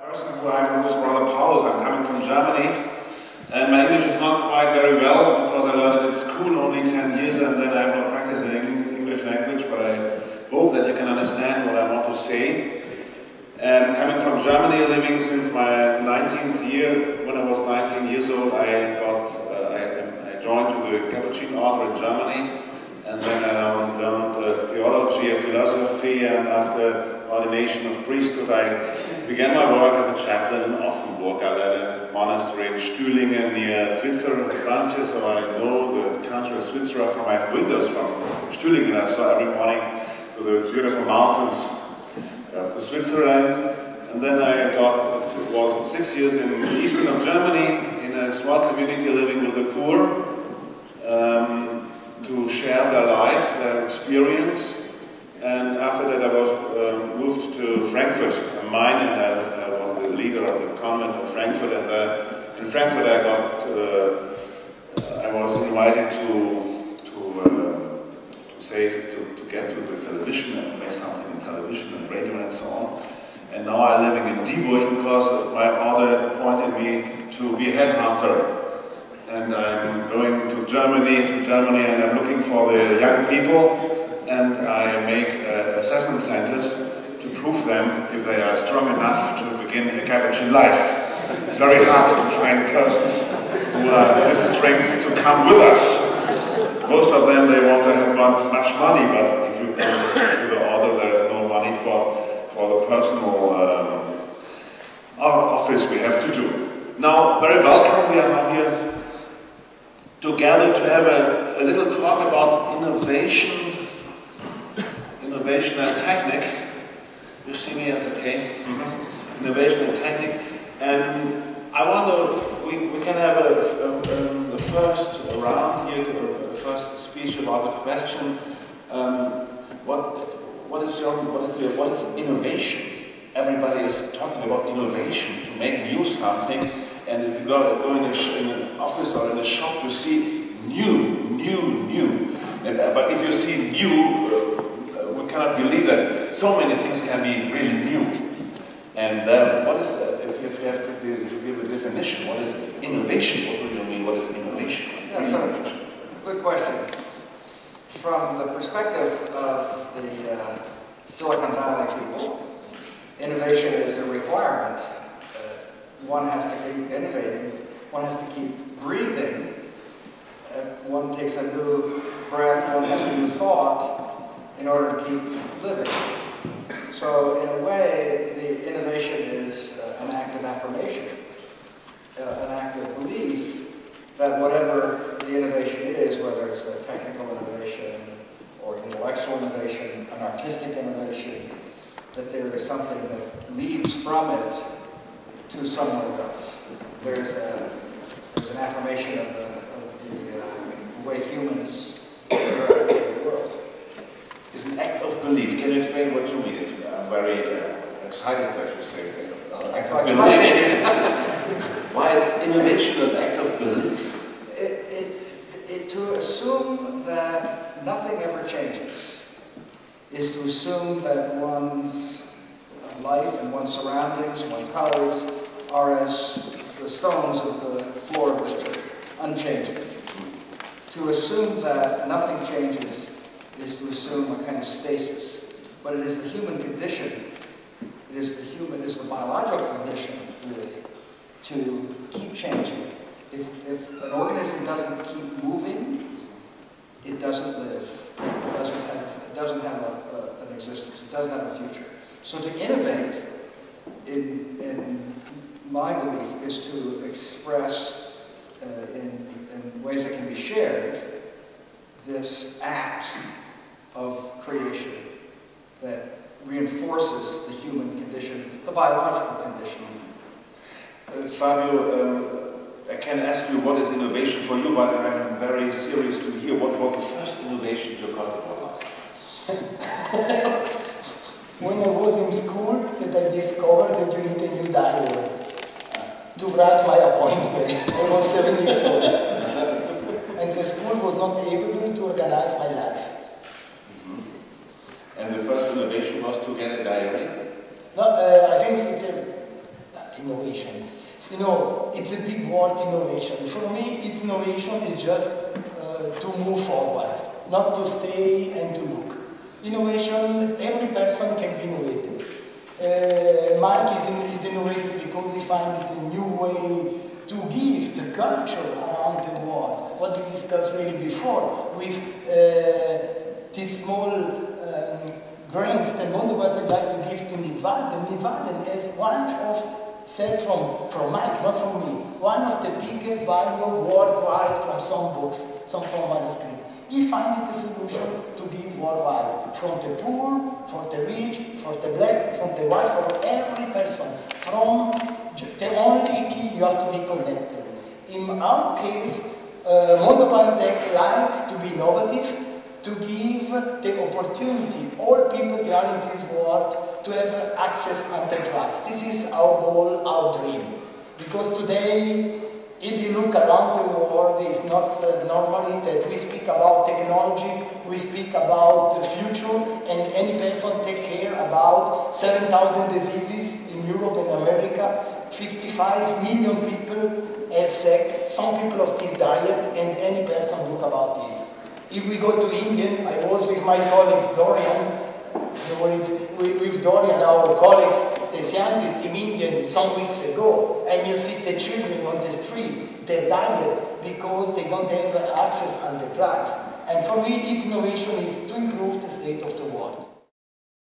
person who I'm was Brother Paulus. I'm coming from Germany, and my English is not quite very well because I learned it at school only 10 years, and then I have not practiced the English language, but I hope that you can understand what I want to say. Coming from Germany, living since my 19th year. When I was 19 years old, I joined to the Capuchin order in Germany, and then I learned theology and philosophy, and after ordination of priesthood, I began my work as a chaplain in Offenburg. I led a monastery in Stühlingen near Switzerland, France, so I know the country of Switzerland from my windows from Stühlingen. I saw every morning to the beautiful mountains of the Switzerland. And then I was 6 years in the eastern of Germany in a small community living with the poor to share their life, their experience. And after that I was moved to Frankfurt am Main, and I was the leader of the convent of Frankfurt. And in Frankfurt I was invited to get to the television and make something in television and radio and so on. And now I'm living in Dieburg because my order appointed me to be a headhunter. And I'm going to Germany, and I'm looking for the young people, and I make assessment centers to prove them if they are strong enough to begin a Capuchin life. It's very hard to find persons who have this strength to come with us. Most of them, they want to have much money, but if you go to the order, there is no money for the personal office we have to do. Now, very welcome. We are now here together to have a little talk about innovation and technique. You see me, it's okay. Innovation and technique. And I wonder, we can have the first round here, the first speech about the question, what is innovation? Everybody is talking about innovation, to make new something. And if you go in an office or in a shop, you see new. But if you see new, we cannot believe that so many things can be really new. And what is, if you have to give a definition, what is innovation? What do you mean? What is innovation? That's a good question. From the perspective of the Silicon Valley people, innovation is a requirement. One has to keep innovating, one has to keep breathing, one takes a new breath, one has a new thought in order to keep living. So in a way, the innovation is an act of affirmation, an act of belief that whatever the innovation is, whether it's a technical innovation or intellectual innovation, an artistic innovation, that there is something that leads from it to somewhere else. There's an affirmation of the way humans interact with the world. It's an act of belief. Can you explain what you mean? It's very excited that you say act of belief. Why is innovation an act of belief? To assume that nothing ever changes is to assume that one's life and one's surroundings, one's colleagues, are as the stones of the floor of this church, unchanging. To assume that nothing changes is to assume a kind of stasis. But it is the human condition, it is the biological condition, really, to keep changing. If an organism doesn't keep moving, it doesn't live. It doesn't have an existence. It doesn't have a future. So to innovate, in my belief, is to express in ways that can be shared this act of creation that reinforces the human condition, the biological condition. Fabio, I can ask you what is innovation for you, but I'm very serious to hear what was the first innovation you got in your life? When I was in school, that I discovered that you need a new diary to write my appointment. I was 7 years old. And the school was not able to organize my life. And the first innovation was to get a diary? No, I think innovation is just to move forward, not to stay and to look. Innovation, every person can be innovative. Mark is innovative because he finds it a new way to give the culture around the world. What we discussed really before with these small grants that Mondobelt would like to give to Nidwalden. Nidwalden is one of, said from Mike, not from me, one of the biggest value worldwide from some books, some from manuscript. He found it a solution to give worldwide, from the poor, for the rich, for the black, from the white, for every person. From the only key, you have to be connected. In our case, Mondobelt like to be innovative, to give the opportunity, all people that are in this world, to have access under drugs. This is our goal, our dream. Because today, if you look around the world, it's not normally that we speak about technology, we speak about the future, and any person take care about 7,000 diseases in Europe and America, 55 million people are sick, some people of this diet, and any person look about this. If we go to India, I was with my colleagues Dorian, with Dorian, our colleagues, the scientists in India some weeks ago, and you see the children on the street, their diet, because they don't have access on the drugs. And for me, its innovation is to improve the state of the world.